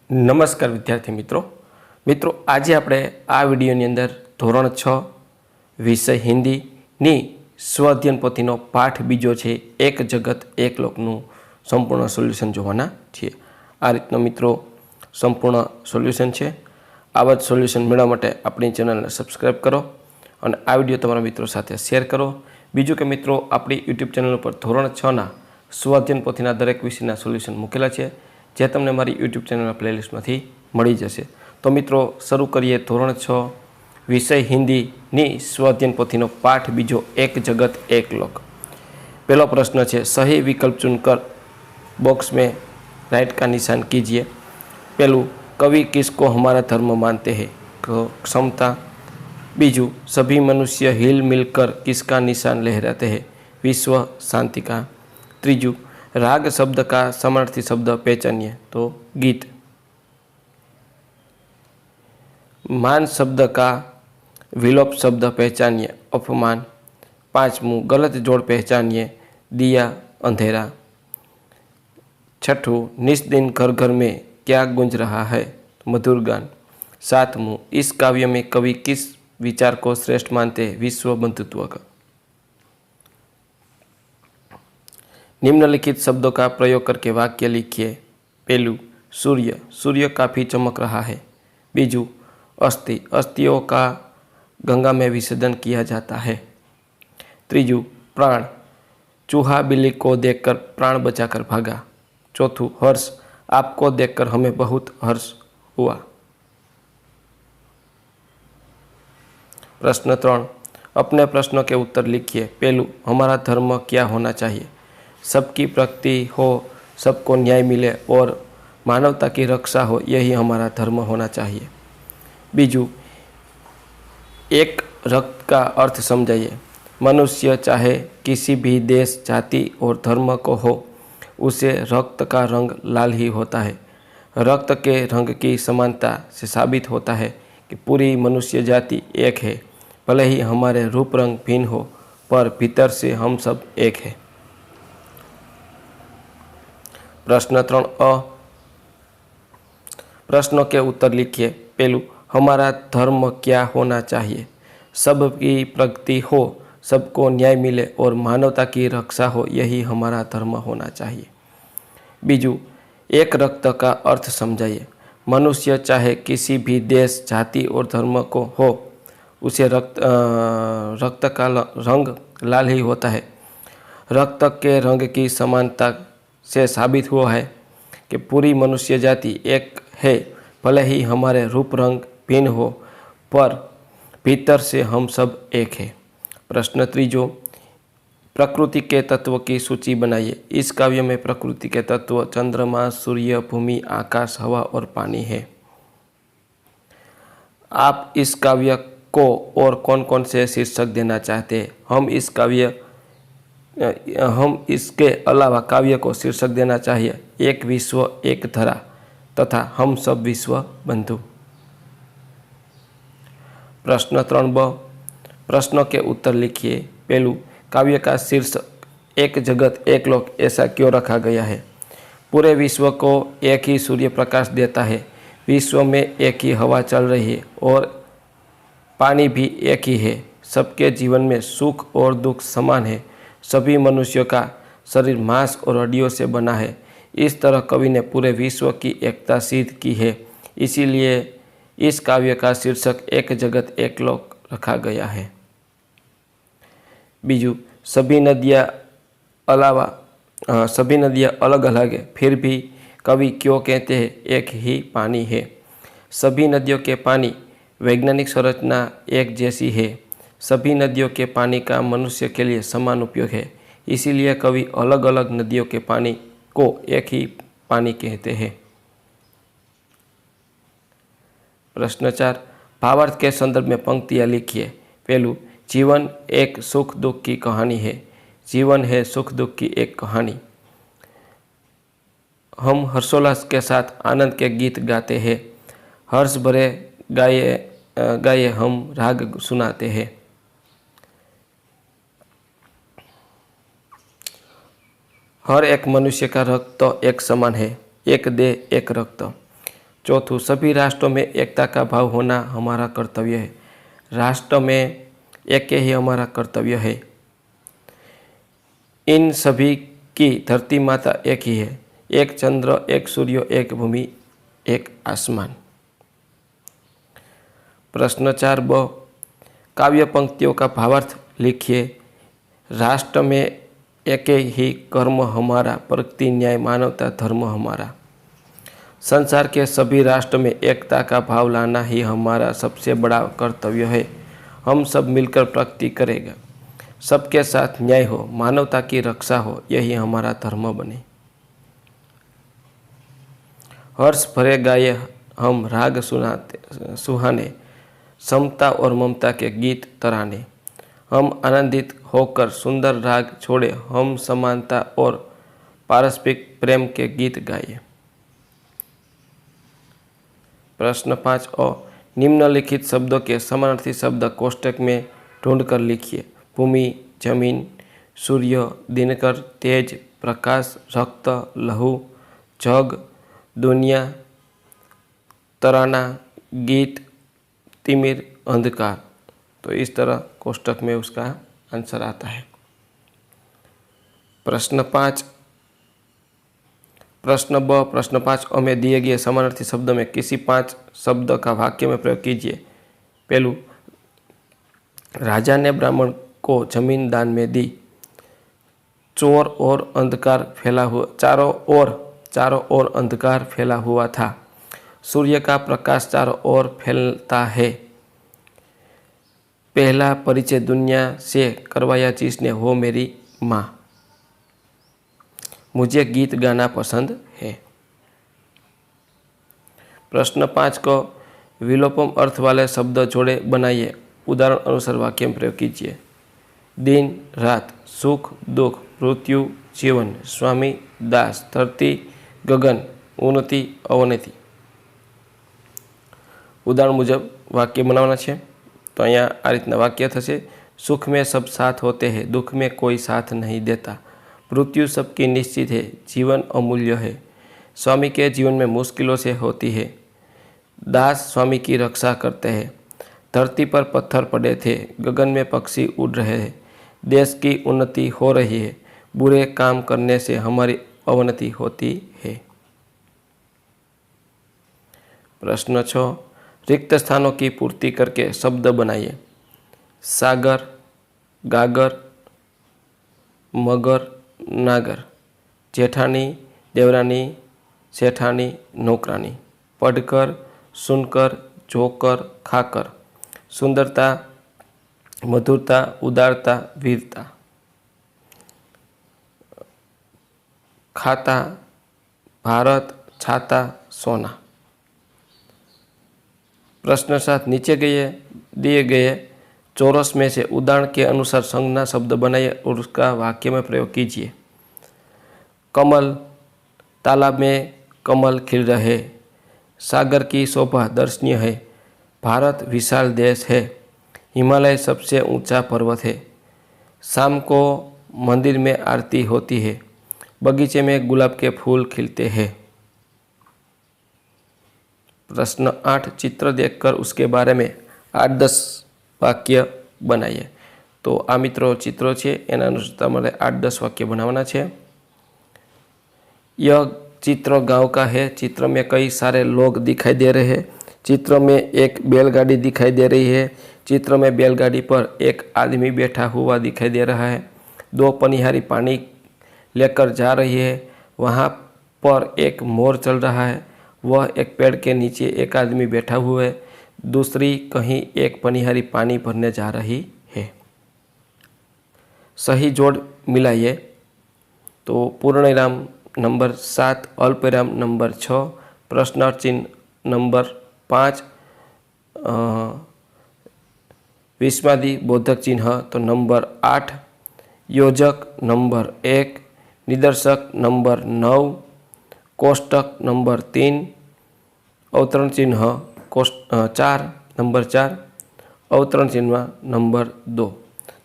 નમસ્કાર વિદ્યાર્થી મિત્રો આજે આપણે આ વિડીયોની અંદર ધોરણ 6 વિષય હિન્દીની સ્વઅધ્યયન પોથીનો પાઠ બીજો છે એક જગત એક લોકનું સંપૂર્ણ સોલ્યુશન જોવાના છીએ। આ રીતનો મિત્રો સંપૂર્ણ સોલ્યુશન છે। આવા જ સોલ્યુશન મેળવવા માટે આપણી ચેનલને સબસ્ક્રાઈબ કરો અને આ વિડીયો તમારા મિત્રો સાથે શેર કરો। બીજું કે મિત્રો આપણી યુટ્યુબ ચેનલ ઉપર ધોરણ 6ના સ્વઅધ્યયન પોથીના દરેક વિષયના સોલ્યુશન મૂકેલા છે જે તમને મારી યુટ્યુબ ચેનલના પ્લેલિસ્ટમાંથી મળી જશે। તો મિત્રો શરૂ કરીએ ધોરણ 6 विषय हिंदी नी स्वाध्ययन पोथीनो पाठ बीजो एक जगत एक लोक। पहला प्रश्न है सही विकल्प चुनकर बॉक्स में राइट का निशान कीजिए। पहलू कवि किसको हमारा धर्म मानते हैं? क्षमता। बीजू सभी मनुष्य हिल मिलकर किसका निशान लहराते हैं? विश्व शांति का। त्रीजू राग शब्द का समानार्थी शब्द पहचानिए तो गीत। मान शब्द का विलोप शब्द पहचानिए अपमान। पांचमू गलत जोड़ पहचानिए दिया अंधेरा। छठू निस दिन घर घर में क्या गूंज रहा है? मधुर गान। सातमू इस काव्य में कवि किस विचार को श्रेष्ठ मानते हैं? विश्व बंधुत्व का। निम्नलिखित शब्दों का प्रयोग करके वाक्य लिखिए। पहलू सूर्य, सूर्य काफ़ी चमक रहा है। बीजू अस्थि, अस्थियों का गंगा में विसर्जन किया जाता है। त्रीजू प्राण, चूहा बिल्ली को देखकर प्राण बचाकर भागा। चौथू हर्ष, आपको देखकर हमें बहुत हर्ष हुआ। प्रश्न 3, अपने प्रश्नों के उत्तर लिखिए। पहलू हमारा धर्म क्या होना चाहिए? सबकी प्रगति हो, सबको न्याय मिले और मानवता की रक्षा हो, यही हमारा धर्म होना चाहिए। बीजू एक रक्त का अर्थ समझाइए। मनुष्य चाहे किसी भी देश, जाति और धर्म को हो, उसे रक्त का रंग लाल ही होता है। रक्त के रंग की समानता से साबित होता है कि पूरी मनुष्य जाति एक है। भले ही हमारे रूप रंग भिन्न हो, पर भीतर से हम सब एक है। प्रश्न 3 प्रश्नों के उत्तर लिखिए। पहलू हमारा धर्म क्या होना चाहिए? सबकी प्रगति हो, सबको न्याय मिले और मानवता की रक्षा हो, यही हमारा धर्म होना चाहिए। बीजू एक रक्त का अर्थ समझाइए। मनुष्य चाहे किसी भी देश, जाति और धर्म को हो, उसे रक्त का रंग लाल ही होता है। रक्त के रंग की समानता से साबित हुआ है कि पूरी मनुष्य जाति एक है। भले ही हमारे रूप रंग भिन्न हो, पर भीतर से हम सब एक है। प्रश्न 3, प्रकृति के तत्व की सूची बनाइए। इस काव्य में प्रकृति के तत्व चंद्रमा, सूर्य, भूमि, आकाश, हवा और पानी है। आप इस काव्य को और कौन कौन से शीर्षक देना चाहते हैं? हम इसके अलावा काव्य को शीर्षक देना चाहिए एक विश्व एक धरा तथा हम सब विश्व बंधु। प्रश्न 3 प्रश्नों के उत्तर लिखिए। पहलू काव्य का शीर्षक एक जगत एक लोक ऐसा क्यों रखा गया है? पूरे विश्व को एक ही सूर्य प्रकाश देता है। विश्व में एक ही हवा चल रही है और पानी भी एक ही है। सबके जीवन में सुख और दुख समान है। सभी मनुष्यों का शरीर मांस और हड्डियों से बना है। इस तरह कवि ने पूरे विश्व की एकता सिद्ध की है। इसीलिए इस काव्य का शीर्षक एक जगत एक लोक रखा गया है। बीजू सभी नदियाँ अलग अलग है, फिर भी कवि क्यों कहते हैं एक ही पानी है? सभी नदियों के पानी वैज्ञानिक संरचना एक जैसी है। सभी नदियों के पानी का मनुष्य के लिए समान उपयोग है। इसीलिए कवि अलग अलग नदियों के पानी को एक ही पानी कहते हैं। प्रश्न 4, भावार्थ के संदर्भ में पंक्तियाँ लिखिए। पहलू जीवन एक सुख दुख की कहानी है। जीवन है सुख दुख की एक कहानी। हम हर्षोल्लास के साथ आनंद के गीत गाते हैं। हर्ष भरे गाए हम राग सुनाते हैं। हर एक मनुष्य का रक्त तो एक समान है, एक देह एक रक्त। चौथुं, सभी राष्ट्रों में एकता का भाव होना हमारा कर्तव्य है। राष्ट्र में एक ही हमारा कर्तव्य है। इन सभी की धरती माता एक ही है, एक चंद्र, एक सूर्य, एक भूमि, एक आसमान। प्रश्न 4ब, काव्य पंक्तियों का भावार्थ लिखिए। राष्ट्र में एक ही कर्म हमारा, प्रगति न्याय मानवता धर्म हमारा। संसार के सभी राष्ट्र में एकता का भाव लाना ही हमारा सबसे बड़ा कर्तव्य है। हम सब मिलकर प्रगति करेगा, सबके साथ न्याय हो, मानवता की रक्षा हो, यही हमारा धर्म बने। हर्ष भरे गाये हम राग सुहाने, समता और ममता के गीत तराने। हम आनंदित होकर सुंदर राग छोड़े, हम समानता और पारस्परिक प्रेम के गीत गाए। प्रश्न 5 निम्नलिखित शब्दों के समानार्थी शब्द कोष्टक में ढूंढकर लिखिए। भूमि, जमीन, सूर्य, दिनकर, तेज, प्रकाश, रक्त, लहू, जग, दुनिया, तराना, गीत, तिमिर, अंधकार। तो इस तरह कोष्टक में उसका आंसर आता है। प्रश्न 5 में दिए गए समानार्थी शब्द में किसी 5 शब्द का वाक्य में प्रयोग कीजिए। पहलू, राजा ने ब्राह्मण को जमीन दान में दी। चोर और अंधकार फैला हुआ, चारों ओर अंधकार फैला हुआ था। सूर्य का प्रकाश चारों ओर फैलता है। पहला परिचय दुनिया से करवाया जिसने, वो मेरी माँ। मुझे गीत गाना पसंद है। प्रश्न 5 को विलोपन अर्थ वाले शब्द जोड़े बनाइए। उदाहरण अनुसार वाक्य में प्रयोग कीजिए। दिन रात, सुख दुख, मृत्यु जीवन, स्वामी दास, धरती गगन, उन्नति अवनति। उदाहरण मुजब वाक्य बनाववाना छे। तो अहींया आ रीतना वाक्य थशे। सुख में सब साथ होते हैं, दुख में कोई साथ नहीं देता। मृत्यु सबकी निश्चित है, जीवन अमूल्य है। स्वामी के जीवन में मुश्किलों से होती है, दास स्वामी की रक्षा करते हैं। धरती पर पत्थर पड़े थे, गगन में पक्षी उड़ रहे हैं। देश की उन्नति हो रही है, बुरे काम करने से हमारी अवनति होती है। प्रश्न 6, रिक्त स्थानों की पूर्ति करके शब्द बनाइए। सागर, गागर, मगर, नागर। जेठानी, देवरानी, सेठानी, नौकरानी। पढ़कर, सुनकर, जोकर, खाकर। सुंदरता, मधुरता, उदारता, वीरता। खाता, भारत, छाता, सोना। प्रश्न 7, नीचे दिए गए चौरस में से उदाहरण के अनुसार संज्ञा शब्द बनाइए और उसका वाक्य में प्रयोग कीजिए। कमल, तालाब में कमल खिल रहे। सागर की शोभा दर्शनीय है। भारत विशाल देश है। हिमालय सबसे ऊंचा पर्वत है। शाम को मंदिर में आरती होती है। बगीचे में गुलाब के फूल खिलते हैं। प्रश्न 8, चित्र देखकर उसके बारे में 8-10 वाक्य बनाइए। तो आ मित्रों चित्रों छे, एना अनुसार तमारे 8-10 वाक्य बनावाना छे। यह चित्र गांव का है। चित्र में कई सारे लोग दिखाई दे रहे हैं। चित्र में एक बैलगाड़ी दिखाई दे रही है। चित्र में बैलगाड़ी पर एक आदमी बैठा हुआ दिखाई दे रहा है। 2 पनिहारी पानी लेकर जा रही है। वहाँ पर एक मोर चल रहा है। वह एक पेड़ के नीचे एक आदमी बैठा हुआ है। दूसरी कहीं एक पनिहारी पानी भरने जा रही है। सही जोड़ मिलाइए। तो पूर्णविराम नंबर 7, अल्पविराम नंबर 6, प्रश्नार्थ चिन्ह नंबर 5, विस्मादि बोधक चिन्ह तो नंबर 8, योजक नंबर 1, निदर्शक नंबर 9, कोष्टक नंबर 3, अवतरण चिन्ह 4 नंबर 4, अवतरण चिन्ह नंबर 2।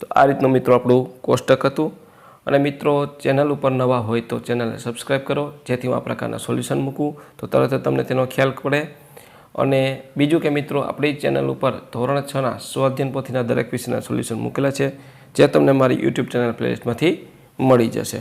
तो आ रीतनु मित्रों आपणुं कोष्टक हतुं અને મિત્રો ચેનલ ઉપર નવા હોય તો ચેનલને સબસ્ક્રાઈબ કરો, જેથી હું આ પ્રકારના સોલ્યુશન મૂકું તો તરત જ તમને તેનો ખ્યાલ પડે. અને બીજું કે મિત્રો, આપણી ચેનલ ઉપર ધોરણ 6ના સ્વઅધ્યયન પોથીના દરેક વિષયના સોલ્યુશન મૂકેલા છે, જે તમને મારી યુટ્યુબ ચેનલ પ્લેલિસ્ટમાંથી મળી જશે.